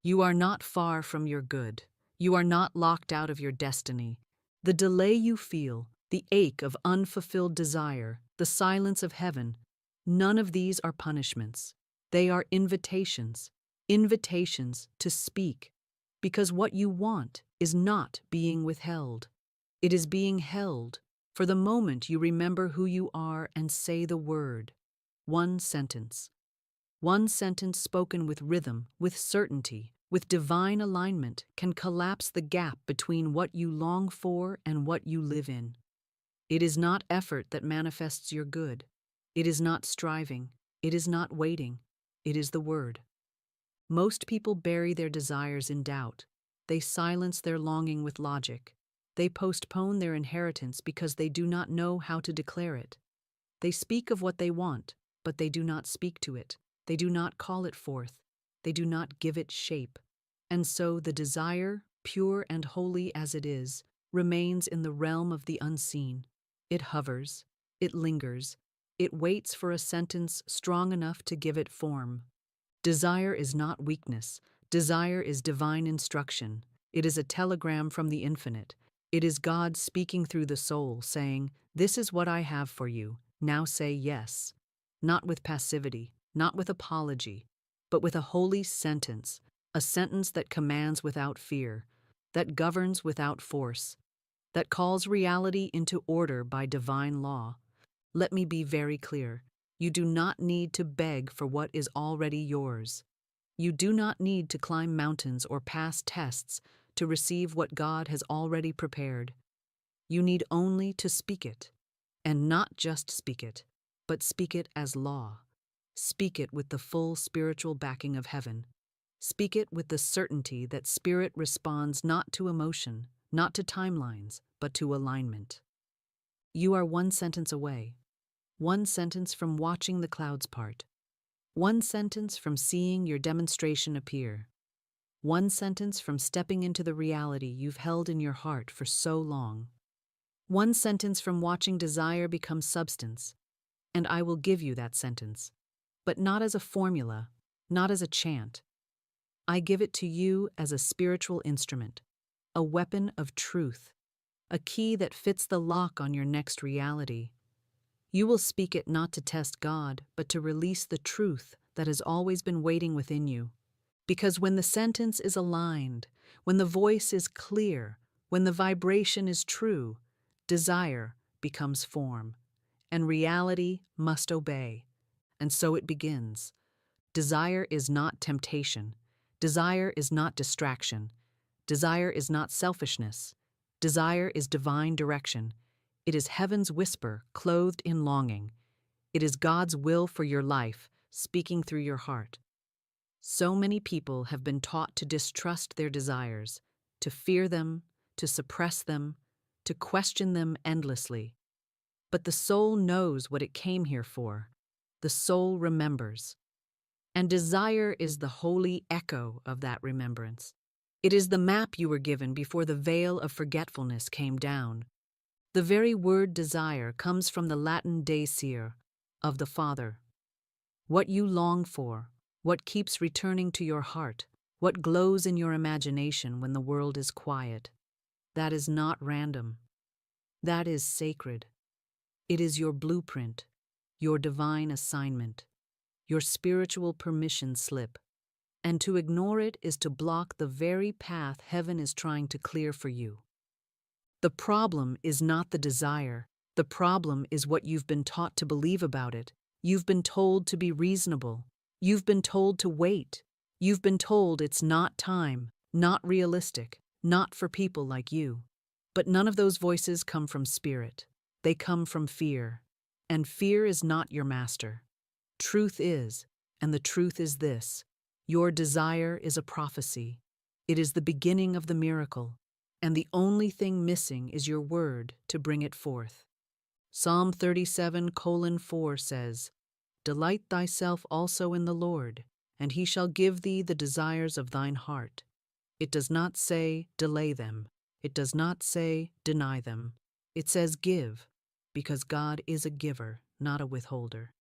You are not far from your good. You are not locked out of your destiny. The delay you feel, the ache of unfulfilled desire, the silence of heaven, none of these are punishments. They are invitations, invitations to speak, because what you want is not being withheld. It is being held for the moment you remember who you are and say the word. One sentence. One sentence spoken with rhythm, with certainty, with divine alignment can collapse the gap between what you long for and what you live in. It is not effort that manifests your good. It is not striving. It is not waiting. It is the word. Most people bury their desires in doubt. They silence their longing with logic. They postpone their inheritance because they do not know how to declare it. They speak of what they want, but they do not speak to it. They do not call it forth. They do not give it shape. And so the desire, pure and holy as it is, remains in the realm of the unseen. It hovers. It lingers. It waits for a sentence strong enough to give it form. Desire is not weakness. Desire is divine instruction. It is a telegram from the infinite. It is God speaking through the soul, saying, "This is what I have for you. Now say yes." Not with passivity, not with apology, but with a holy sentence, a sentence that commands without fear, that governs without force, that calls reality into order by divine law. Let me be very clear. You do not need to beg for what is already yours. You do not need to climb mountains or pass tests to receive what God has already prepared. You need only to speak it, and not just speak it, but speak it as law. Speak it with the full spiritual backing of heaven. Speak it with the certainty that spirit responds not to emotion, not to timelines, but to alignment. You are one sentence away. One sentence from watching the clouds part. One sentence from seeing your demonstration appear. One sentence from stepping into the reality you've held in your heart for so long. One sentence from watching desire become substance. And I will give you that sentence. But not as a formula, not as a chant. I give it to you as a spiritual instrument, a weapon of truth, a key that fits the lock on your next reality. You will speak it not to test God, but to release the truth that has always been waiting within you. Because when the sentence is aligned, when the voice is clear, when the vibration is true, desire becomes form, and reality must obey. And so it begins. Desire is not temptation. Desire is not distraction. Desire is not selfishness. Desire is divine direction. It is heaven's whisper clothed in longing. It is God's will for your life speaking through your heart. So many people have been taught to distrust their desires, to fear them, to suppress them, to question them endlessly. But the soul knows what it came here for. The soul remembers. And desire is the holy echo of that remembrance. It is the map you were given before the veil of forgetfulness came down. The very word desire comes from the Latin desire, of the Father. What you long for, what keeps returning to your heart, what glows in your imagination when the world is quiet, that is not random. That is sacred. It is your blueprint, your divine assignment, your spiritual permission slip. And to ignore it is to block the very path heaven is trying to clear for you. The problem is not the desire. The problem is what you've been taught to believe about it. You've been told to be reasonable. You've been told to wait. You've been told it's not time, not realistic, not for people like you. But none of those voices come from spirit. They come from fear. And fear is not your master. Truth is, and the truth is this: your desire is a prophecy. It is the beginning of the miracle, and the only thing missing is your word to bring it forth. Psalm 37:4 says, "Delight thyself also in the Lord, and he shall give thee the desires of thine heart." It does not say delay them. It does not say deny them. It says give, because God is a giver, not a withholder.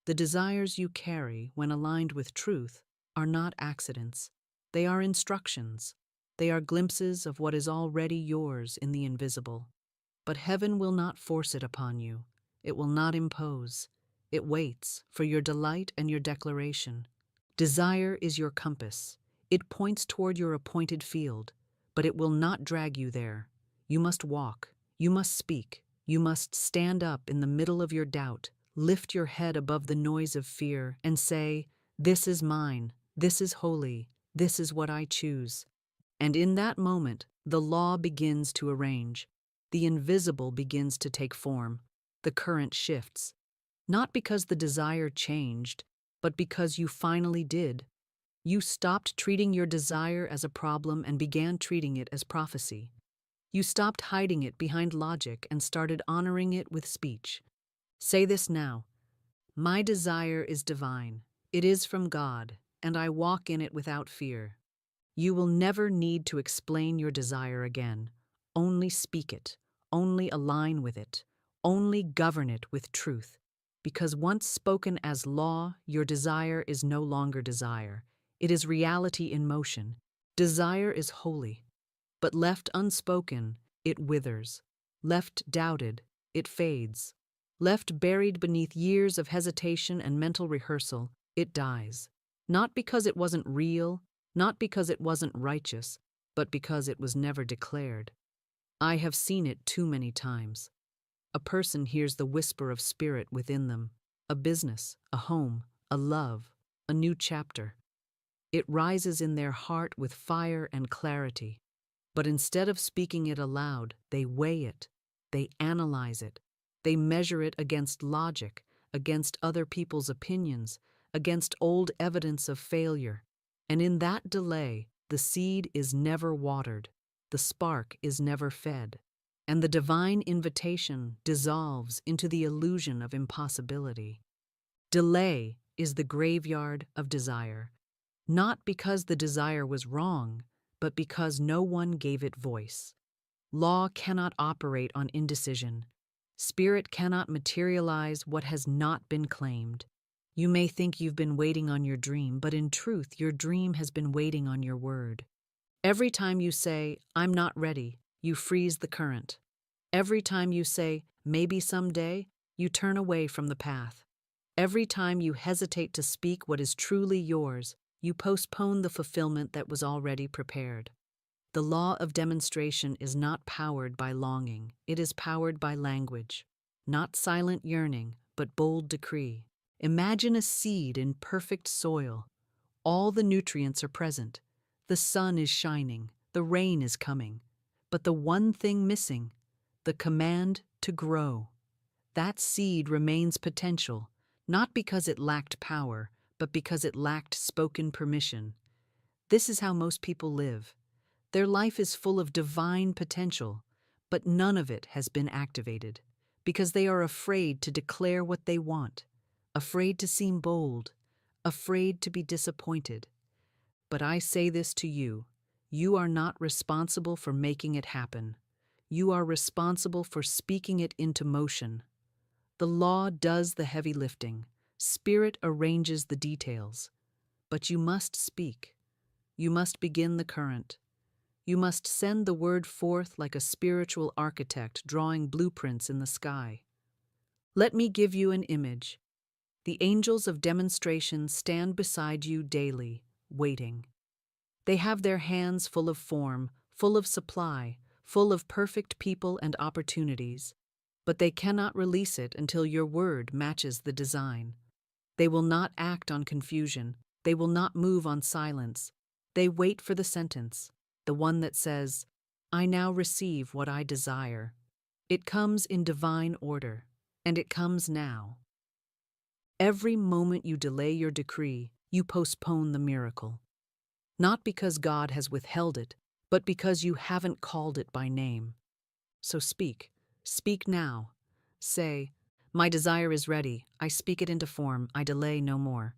The desires you carry, when aligned with truth, are not accidents. They are instructions. They are glimpses of what is already yours in the invisible. But heaven will not force it upon you. It will not impose. It waits for your delight and your declaration. Desire is your compass. It points toward your appointed field, but it will not drag you there. You must walk. You must speak. You must stand up in the middle of your doubt, lift your head above the noise of fear, and say, "This is mine. This is holy. This is what I choose." And in that moment, the law begins to arrange. The invisible begins to take form. The current shifts. Not because the desire changed, but because you finally did. You stopped treating your desire as a problem and began treating it as prophecy. You stopped hiding it behind logic and started honoring it with speech. Say this now. My desire is divine. It is from God, and I walk in it without fear. You will never need to explain your desire again. Only speak it. Only align with it. Only govern it with truth. Because once spoken as law, your desire is no longer desire. It is reality in motion. Desire is holy. But left unspoken, it withers. Left doubted, it fades. Left buried beneath years of hesitation and mental rehearsal, it dies. Not because it wasn't real, not because it wasn't righteous, but because it was never declared. I have seen it too many times. A person hears the whisper of spirit within them, a business, a home, a love, a new chapter. It rises in their heart with fire and clarity. But instead of speaking it aloud, they weigh it, they analyze it, they measure it against logic, against other people's opinions, against old evidence of failure. And in that delay, the seed is never watered, the spark is never fed, and the divine invitation dissolves into the illusion of impossibility. Delay is the graveyard of desire, not because the desire was wrong, but because no one gave it voice. Law cannot operate on indecision. Spirit cannot materialize what has not been claimed. You may think you've been waiting on your dream, but in truth, your dream has been waiting on your word. Every time you say, "I'm not ready," you freeze the current. Every time you say, "Maybe someday," you turn away from the path. Every time you hesitate to speak what is truly yours, you postpone the fulfillment that was already prepared. The law of demonstration is not powered by longing, it is powered by language. Not silent yearning, but bold decree. Imagine a seed in perfect soil. All the nutrients are present. The sun is shining, the rain is coming. But the one thing missing, the command to grow. That seed remains potential, not because it lacked power, but because it lacked spoken permission. This is how most people live. Their life is full of divine potential, but none of it has been activated, because they are afraid to declare what they want, afraid to seem bold, afraid to be disappointed. But I say this to you, you are not responsible for making it happen. You are responsible for speaking it into motion. The law does the heavy lifting. Spirit arranges the details. But you must speak. You must begin the current. You must send the word forth like a spiritual architect drawing blueprints in the sky. Let me give you an image. The angels of demonstration stand beside you daily, waiting. They have their hands full of form, full of supply, full of perfect people and opportunities, but they cannot release it until your word matches the design. They will not act on confusion. They will not move on silence. They wait for the sentence, the one that says, "I now receive what I desire." It comes in divine order, and it comes now. Every moment you delay your decree, you postpone the miracle. Not because God has withheld it, but because you haven't called it by name. So speak. Speak now. Say, "My desire is ready. I speak it into form. I delay no more."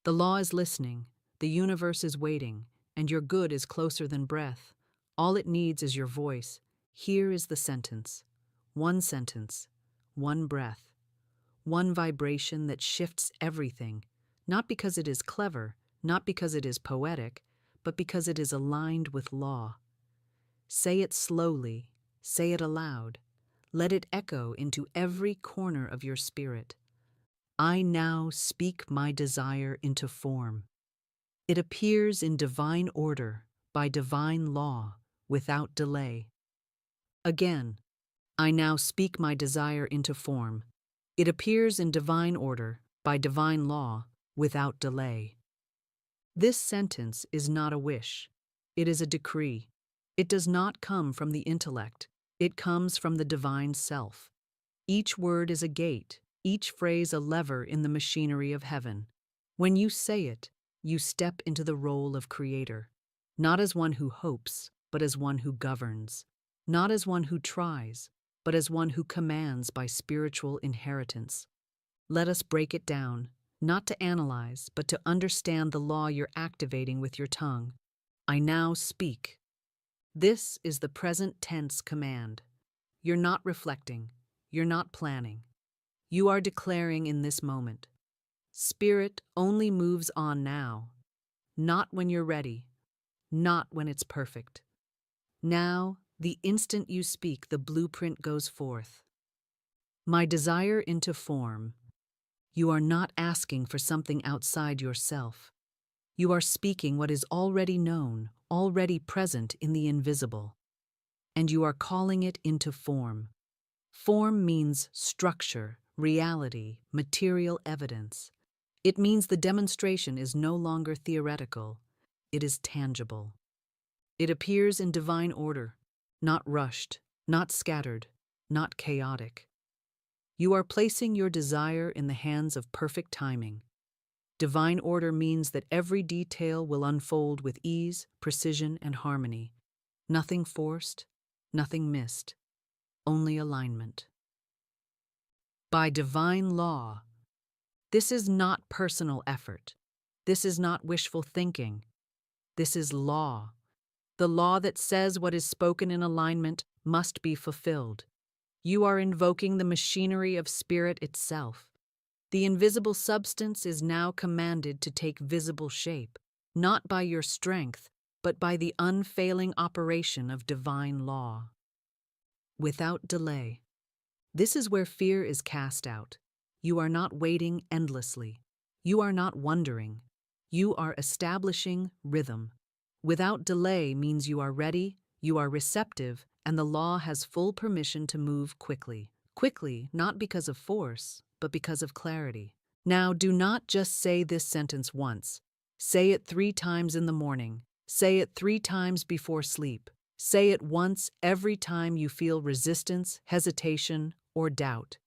The law is listening. The universe is waiting. And your good is closer than breath. All it needs is your voice. Here is the sentence. One sentence. One breath. One vibration that shifts everything. Not because it is clever, not because it is poetic, but because it is aligned with law. Say it slowly, say it aloud. Let it echo into every corner of your spirit. I now speak my desire into form. It appears in divine order, by divine law, without delay. Again, I now speak my desire into form. It appears in divine order, by divine law, without delay. This sentence is not a wish. It is a decree. It does not come from the intellect. It comes from the divine self. Each word is a gate, each phrase a lever in the machinery of heaven. When you say it, you step into the role of creator, not as one who hopes, but as one who governs, not as one who tries, but as one who commands by spiritual inheritance. Let us break it down, not to analyze, but to understand the law you're activating with your tongue. I now speak. This is the present tense command. You're not reflecting. You're not planning. You are declaring in this moment. Spirit only moves on now, not when you're ready, not when it's perfect. Now, the instant you speak, the blueprint goes forth. My desire into form. You are not asking for something outside yourself. You are speaking what is already known, already present in the invisible. And you are calling it into form. Form means structure, reality, material evidence. It means the demonstration is no longer theoretical. It is tangible. It appears in divine order, not rushed, not scattered, not chaotic. You are placing your desire in the hands of perfect timing. Divine order means that every detail will unfold with ease, precision, and harmony. Nothing forced, nothing missed, only alignment. By divine law, this is not personal effort. This is not wishful thinking. This is law. The law that says what is spoken in alignment must be fulfilled. You are invoking the machinery of spirit itself. The invisible substance is now commanded to take visible shape, not by your strength, but by the unfailing operation of divine law. Without delay. This is where fear is cast out. You are not waiting endlessly. You are not wondering. You are establishing rhythm. Without delay means you are ready, you are receptive, and the law has full permission to move quickly. Quickly, not because of force, but because of clarity. Now, do not just say this sentence once. Say it 3 times in the morning. Say it 3 times before sleep. Say it once every time you feel resistance, hesitation, or doubt.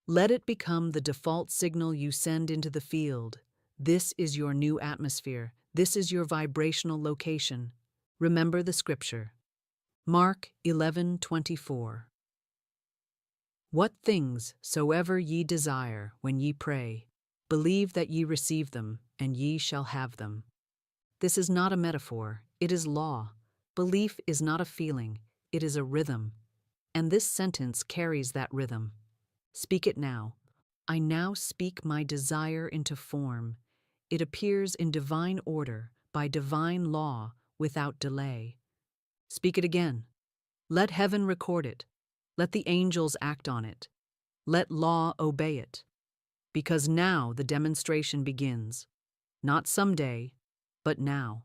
Let it become the default signal you send into the field. This is your new atmosphere. This is your vibrational location. Remember the scripture. Mark 11:24. What things soever ye desire when ye pray, believe that ye receive them, and ye shall have them. This is not a metaphor, it is law. Belief is not a feeling, it is a rhythm. And this sentence carries that rhythm. Speak it now. I now speak my desire into form. It appears in divine order, by divine law, without delay. Speak it again. Let heaven record it. Let the angels act on it. Let law obey it. Because now the demonstration begins. Not someday, but now.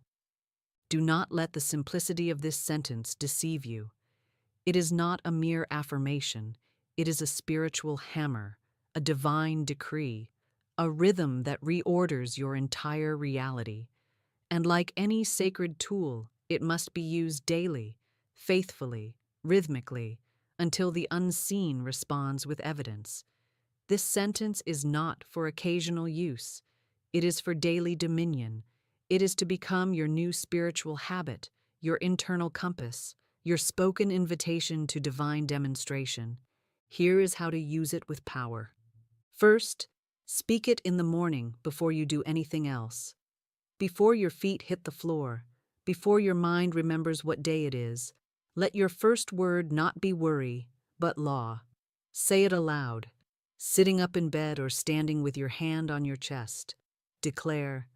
Do not let the simplicity of this sentence deceive you. It is not a mere affirmation. It is a spiritual hammer, a divine decree, a rhythm that reorders your entire reality. And like any sacred tool, it must be used daily, faithfully, rhythmically, until the unseen responds with evidence. This sentence is not for occasional use. It is for daily dominion. It is to become your new spiritual habit, your internal compass, your spoken invitation to divine demonstration. Here is how to use it with power. First, speak it in the morning before you do anything else. Before your feet hit the floor, before your mind remembers what day it is, let your first word not be worry, but law. Say it aloud, sitting up in bed or standing with your hand on your chest. Declare,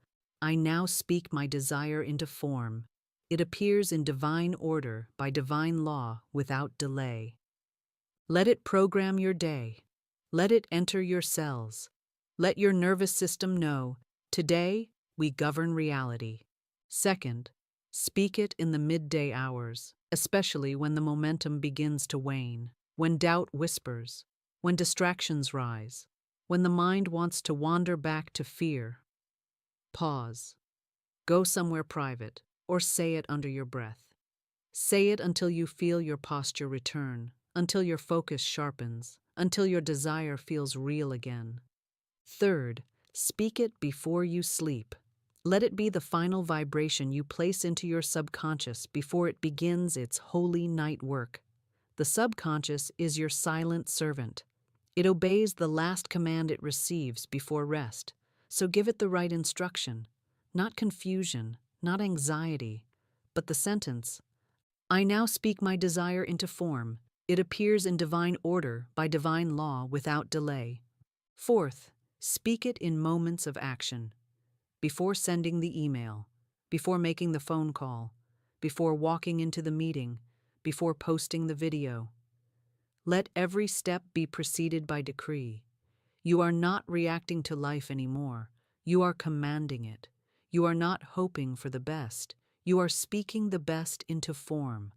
I now speak my desire into form. It appears in divine order by divine law without delay. Let it program your day. Let it enter your cells. Let your nervous system know, today we govern reality. Second, speak it in the midday hours, especially when the momentum begins to wane, when doubt whispers, when distractions rise, when the mind wants to wander back to fear. Pause. Go somewhere private, or say it under your breath. Say it until you feel your posture return, until your focus sharpens, until your desire feels real again. Third, speak it before you sleep. Let it be the final vibration you place into your subconscious before it begins its holy night work. The subconscious is your silent servant. It obeys the last command it receives before rest, so give it the right instruction. Not confusion, not anxiety, but the sentence, I now speak my desire into form. It appears in divine order by divine law without delay. Fourth, speak it in moments of action. Before sending the email, before making the phone call, before walking into the meeting, before posting the video. Let every step be preceded by decree. You are not reacting to life anymore. You are commanding it. You are not hoping for the best. You are speaking the best into form.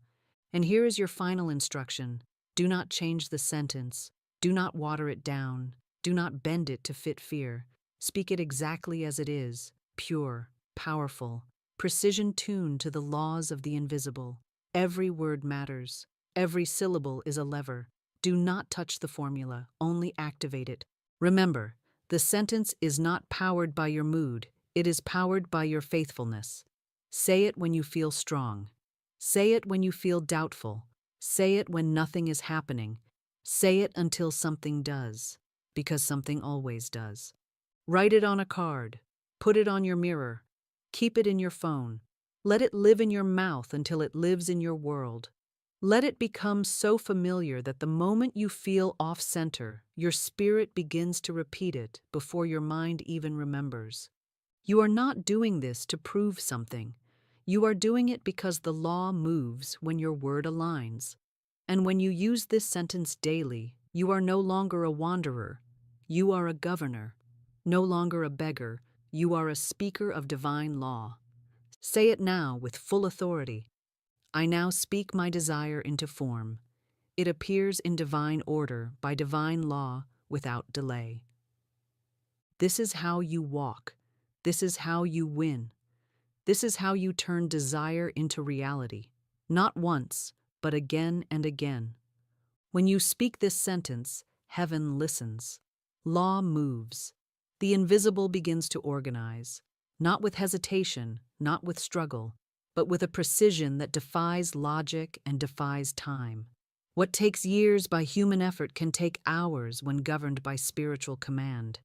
And here is your final instruction. Do not change the sentence. Do not water it down. Do not bend it to fit fear. Speak it exactly as it is, pure, powerful, precision-tuned to the laws of the invisible. Every word matters. Every syllable is a lever. Do not touch the formula, only activate it. Remember, the sentence is not powered by your mood. It is powered by your faithfulness. Say it when you feel strong. Say it when you feel doubtful. Say it when nothing is happening. Say it until something does, because something always does. Write it on a card. Put it on your mirror. Keep it in your phone. Let it live in your mouth until it lives in your world. Let it become so familiar that the moment you feel off-center, your spirit begins to repeat it before your mind even remembers. You are not doing this to prove something. You are doing it because the law moves when your word aligns. And when you use this sentence daily, you are no longer a wanderer. You are a governor. No longer a beggar. You are a speaker of divine law. Say it now with full authority. I now speak my desire into form. It appears in divine order by divine law without delay. This is how you walk. This is how you win. This is how you turn desire into reality. Not once, but again and again. When you speak this sentence, heaven listens. Law moves. The invisible begins to organize, not with hesitation, not with struggle, but with a precision that defies logic and defies time. What takes years by human effort can take hours when governed by spiritual command.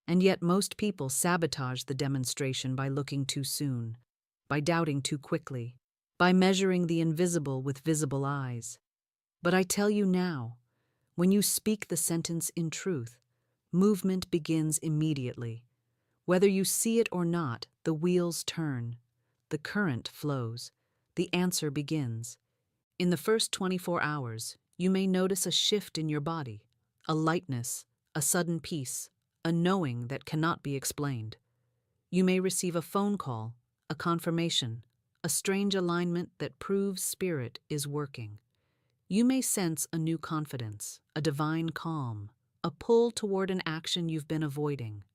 And yet most people sabotage the demonstration by looking too soon, by doubting too quickly, by measuring the invisible with visible eyes. But I tell you now, when you speak the sentence in truth, movement begins immediately. Whether you see it or not, the wheels turn. The current flows. The answer begins. In the first 24 hours, you may notice a shift in your body, a lightness, a sudden peace, a knowing that cannot be explained. You may receive a phone call, a confirmation, a strange alignment that proves spirit is working. You may sense a new confidence, a divine calm, a pull toward an action you've been avoiding.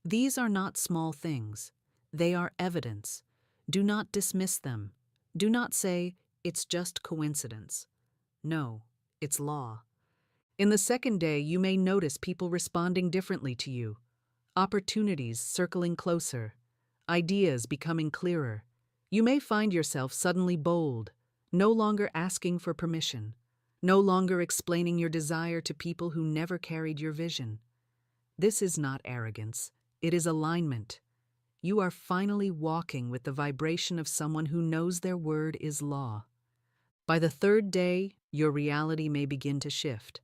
These are not small things. They are evidence. Do not dismiss them. Do not say, it's just coincidence. No, it's law. In the second day, you may notice people responding differently to you, opportunities circling closer, ideas becoming clearer. You may find yourself suddenly bold, no longer asking for permission, no longer explaining your desire to people who never carried your vision. This is not arrogance. It is alignment. You are finally walking with the vibration of someone who knows their word is law. By the third day, your reality may begin to shift.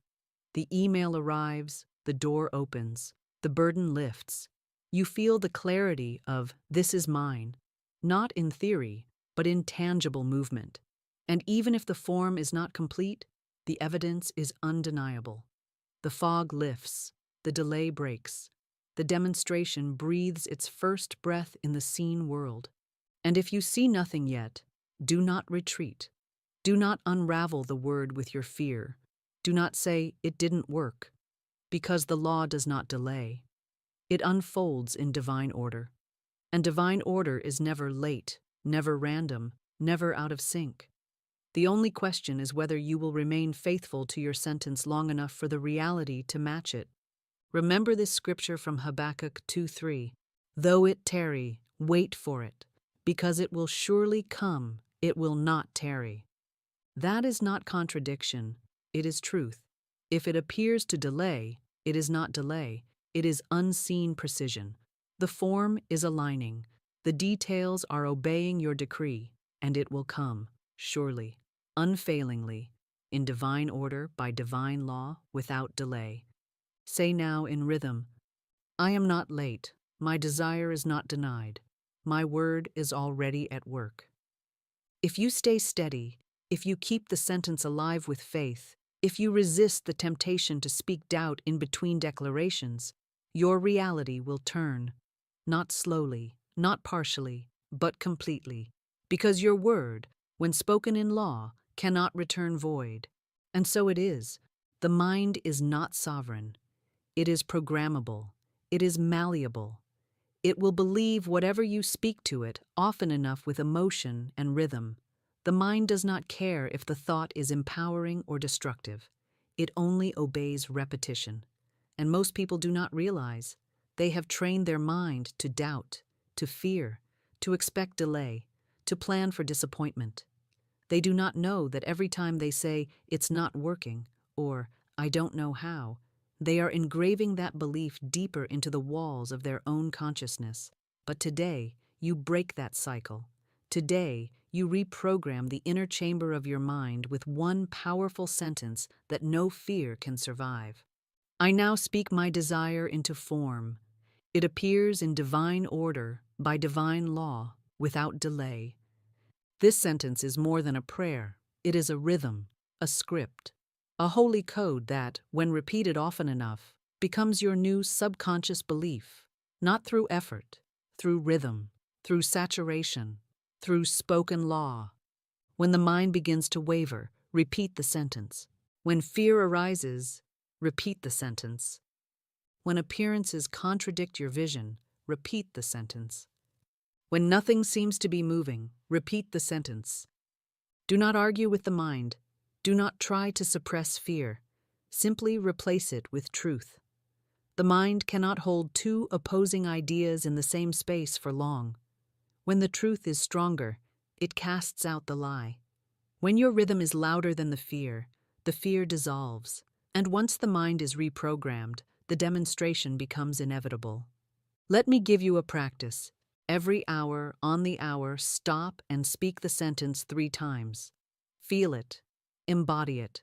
The email arrives, the door opens, the burden lifts. You feel the clarity of, this is mine, not in theory, but but in tangible movement. And even if the form is not complete, the evidence is undeniable. The fog lifts, the delay breaks, the demonstration breathes its first breath in the seen world. And if you see nothing yet, do not retreat. Do not unravel the word with your fear. Do not say, "It didn't work," because the law does not delay. It unfolds in divine order. And divine order is never late, never random, never out of sync. The only question is whether you will remain faithful to your sentence long enough for the reality to match it. Remember this scripture from Habakkuk 2:3. Though it tarry, wait for it, because it will surely come, it will not tarry. That is not contradiction, it is truth. If it appears to delay, it is not delay, it is unseen precision. The form is aligning, the details are obeying your decree, and it will come, surely, unfailingly, in divine order by divine law, without delay. Say now in rhythm, I am not late, my desire is not denied, my word is already at work. If you stay steady, if you keep the sentence alive with faith, if you resist the temptation to speak doubt in between declarations, your reality will turn, not slowly, not partially, but completely, because your word, when spoken in law, cannot return void. And so it is. The mind is not sovereign. It is programmable. It is malleable. It will believe whatever you speak to it often enough with emotion and rhythm. The mind does not care if the thought is empowering or destructive. It only obeys repetition. And most people do not realize they have trained their mind to doubt, to fear, to expect delay, to plan for disappointment. They do not know that every time they say, "It's not working," or "I don't know how," they are engraving that belief deeper into the walls of their own consciousness. But today, you break that cycle. Today, you reprogram the inner chamber of your mind with one powerful sentence that no fear can survive. I now speak my desire into form. It appears in divine order, by divine law, without delay. This sentence is more than a prayer. It is a rhythm, a script, a holy code that, when repeated often enough, becomes your new subconscious belief, not through effort, through rhythm, through saturation, through spoken law. When the mind begins to waver, repeat the sentence. When fear arises, repeat the sentence. When appearances contradict your vision, repeat the sentence. When nothing seems to be moving, repeat the sentence. Do not argue with the mind. Do not try to suppress fear. Simply replace it with truth. The mind cannot hold two opposing ideas in the same space for long. When the truth is stronger, it casts out the lie. When your rhythm is louder than the fear dissolves. And once the mind is reprogrammed, the demonstration becomes inevitable. Let me give you a practice. Every hour, on the hour, stop and speak the sentence 3 times. Feel it. Embody it.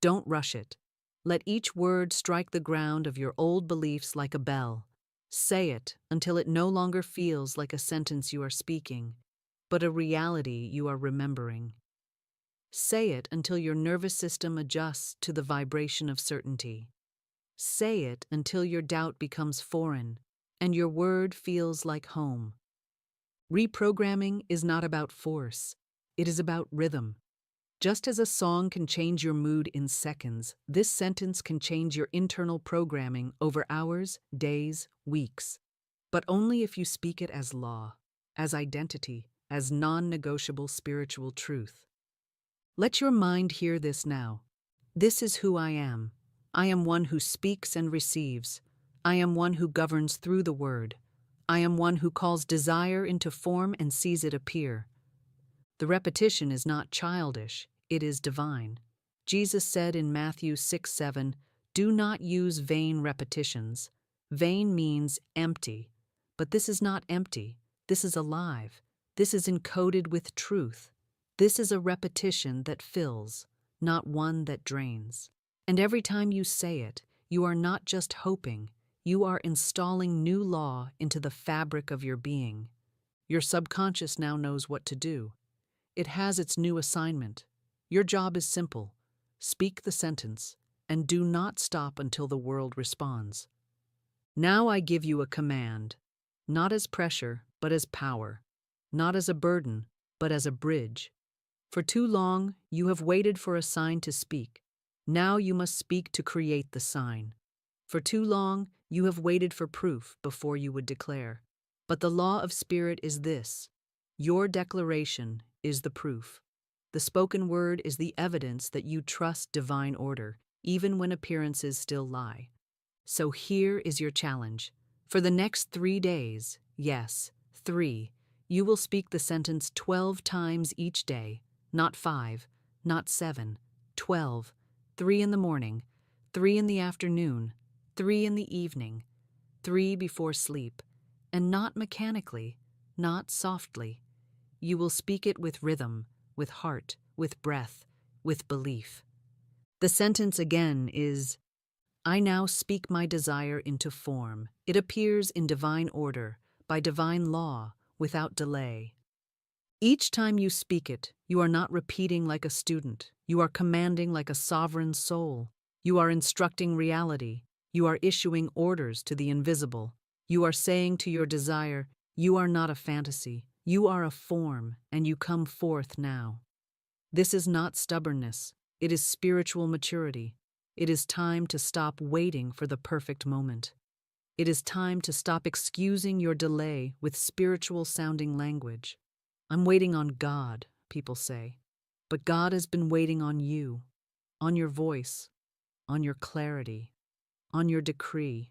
Don't rush it. Let each word strike the ground of your old beliefs like a bell. Say it until it no longer feels like a sentence you are speaking, but a reality you are remembering. Say it until your nervous system adjusts to the vibration of certainty. Say it until your doubt becomes foreign and your word feels like home. Reprogramming is not about force. It is about rhythm. Just as a song can change your mood in seconds, this sentence can change your internal programming over hours, days, weeks. But only if you speak it as law, as identity, as non-negotiable spiritual truth. Let your mind hear this now. This is who I am. I am one who speaks and receives. I am one who governs through the word. I am one who calls desire into form and sees it appear. The repetition is not childish, it is divine. Jesus said in Matthew 6:7, "Do not use vain repetitions." Vain means empty, but this is not empty. This is alive. This is encoded with truth. This is a repetition that fills, not one that drains. And every time you say it, you are not just hoping, you are installing new law into the fabric of your being. Your subconscious now knows what to do. it has its new assignment. Your job is simple. Speak the sentence, and do not stop until the world responds. Now I give you a command, not as pressure, but as power, not as a burden, but as a bridge. For too long, you have waited for a sign to speak. Now you must speak to create the sign. For too long, you have waited for proof before you would declare. But the law of spirit is this: your declaration is the proof. The spoken word is the evidence that you trust divine order, even when appearances still lie. So here is your challenge. For the next 3 days, yes, 3, you will speak the sentence 12 times each day, not 5, not 7, 12, 3 in the morning, 3 in the afternoon, 3 in the evening, 3 before sleep, and not mechanically, not softly. You will speak it with rhythm, with heart, with breath, with belief. The sentence again is, I now speak my desire into form. It appears in divine order, by divine law, without delay. Each time you speak it, you are not repeating like a student. You are commanding like a sovereign soul. You are instructing reality. You are issuing orders to the invisible. You are saying to your desire, you are not a fantasy. You are a form, and you come forth now. This is not stubbornness. It is spiritual maturity. It is time to stop waiting for the perfect moment. It is time to stop excusing your delay with spiritual-sounding language. I'm waiting on God, people say. But God has been waiting on you, on your voice, on your clarity, on your decree.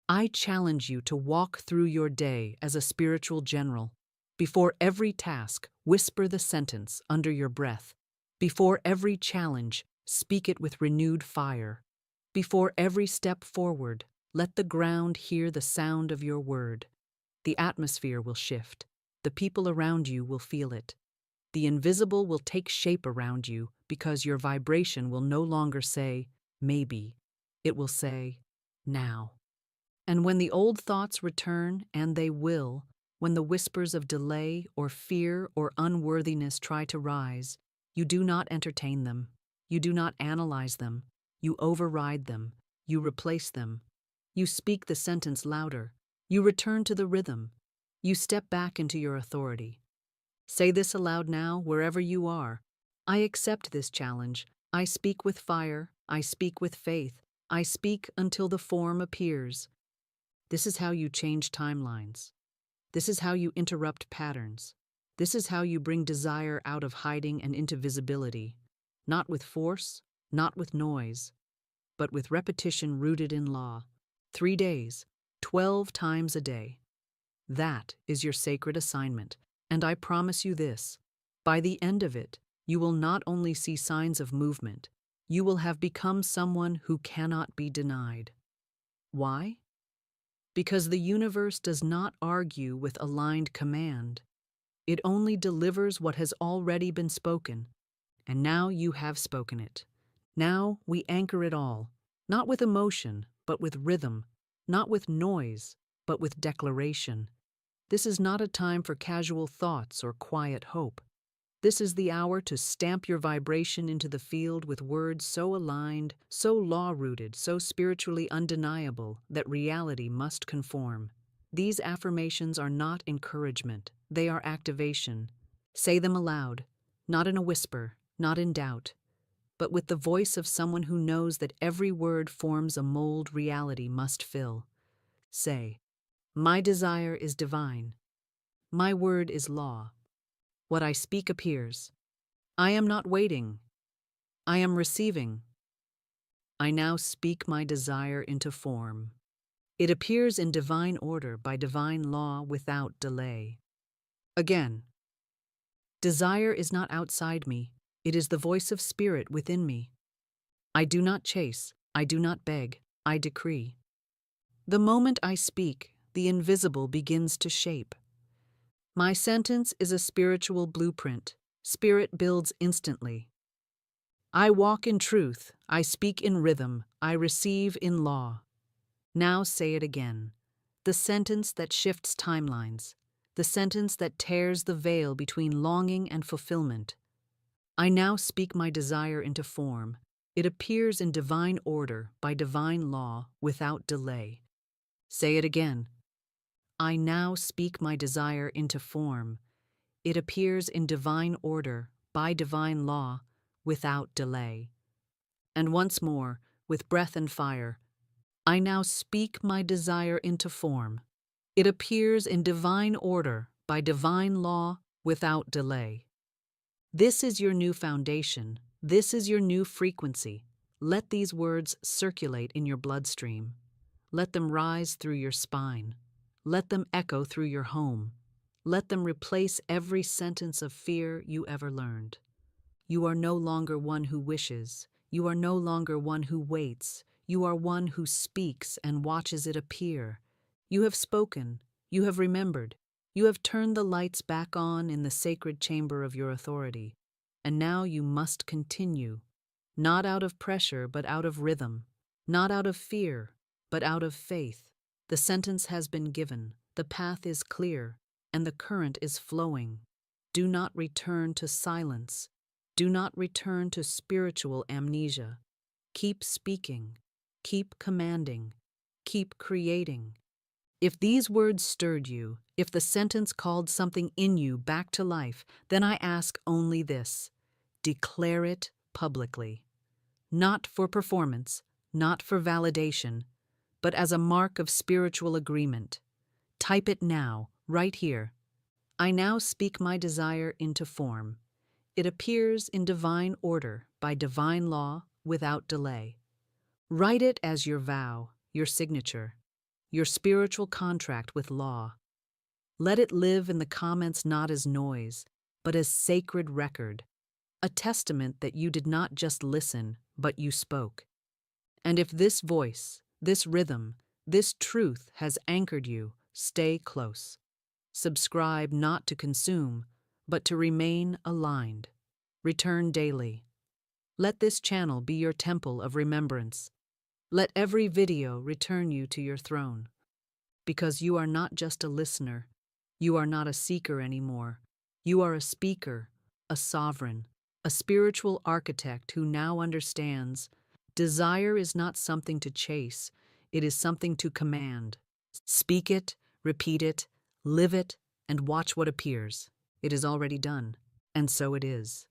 I challenge you to walk through your day as a spiritual general. Before every task, whisper the sentence under your breath. Before every challenge, speak it with renewed fire. Before every step forward, let the ground hear the sound of your word. The atmosphere will shift. The people around you will feel it. The invisible will take shape around you because your vibration will no longer say, maybe. It will say, now. And when the old thoughts return, and they will, when the whispers of delay or fear or unworthiness try to rise, you do not entertain them. You do not analyze them. You override them. You replace them. You speak the sentence louder. You return to the rhythm. You step back into your authority. Say this aloud now, wherever you are. I accept this challenge. I speak with fire. I speak with faith. I speak until the form appears. This is how you change timelines. This is how you interrupt patterns. This is how you bring desire out of hiding and into visibility. Not with force, not with noise, but with repetition rooted in law. 3 days, 12 times a day. That is your sacred assignment, and I promise you this. By the end of it, you will not only see signs of movement, you will have become someone who cannot be denied. Why? Because the universe does not argue with aligned command. It only delivers what has already been spoken, and now you have spoken it. Now we anchor it all, not with emotion, but with rhythm, not with noise, but with declaration. This is not a time for casual thoughts or quiet hope. This is the hour to stamp your vibration into the field with words so aligned, so law-rooted, so spiritually undeniable that reality must conform. These affirmations are not encouragement, they are activation. Say them aloud, not in a whisper, not in doubt, but with the voice of someone who knows that every word forms a mold reality must fill. Say, my desire is divine. My word is law. What I speak appears. I am not waiting. I am receiving. I now speak my desire into form. It appears in divine order by divine law without delay. Again, desire is not outside me. It is the voice of spirit within me. I do not chase. I do not beg. I decree. The moment I speak, the invisible begins to shape. My sentence is a spiritual blueprint. Spirit builds instantly. I walk in truth. I speak in rhythm. I receive in law. Now say it again. The sentence that shifts timelines. The the sentence that tears the veil between longing and fulfillment. I now speak my desire into form. It appears in divine order, by divine law, without delay. Say it again. I now speak my desire into form. It appears in divine order, by divine law, without delay. And once more, with breath and fire, I now speak my desire into form. It appears in divine order, by divine law, without delay. This is your new foundation. This is your new frequency. Let these words circulate in your bloodstream. Let them rise through your spine. Let them echo through your home. Let them replace every sentence of fear you ever learned. You are no longer one who wishes. You are no longer one who waits. You are one who speaks and watches it appear. You have spoken. You have remembered. You have turned the lights back on in the sacred chamber of your authority. And now you must continue, not out of pressure but out of rhythm, not out of fear but out of faith. The sentence has been given, the path is clear, and the current is flowing. Do not return to silence. Do not return to spiritual amnesia. Keep speaking, keep commanding, keep creating. If these words stirred you, if the sentence called something in you back to life, then I ask only this: declare it publicly. Not for performance, not for validation, but as a mark of spiritual agreement. Type it now, right here. I now speak my desire into form. It appears in divine order, by divine law, without delay. Write it as your vow, your signature, your spiritual contract with law. Let it live in the comments not as noise, but as sacred record, a testament that you did not just listen, but you spoke. And if this voice, this rhythm, this truth has anchored you, stay close. Subscribe not to consume, but to remain aligned. Return daily. Let this channel be your temple of remembrance. Let every video return you to your throne. Because you are not just a listener. You are not a seeker anymore. You are a speaker, a sovereign, a spiritual architect who now understands desire is not something to chase, it is something to command. Speak it, repeat it, live it, and watch what appears. It is already done, and so it is.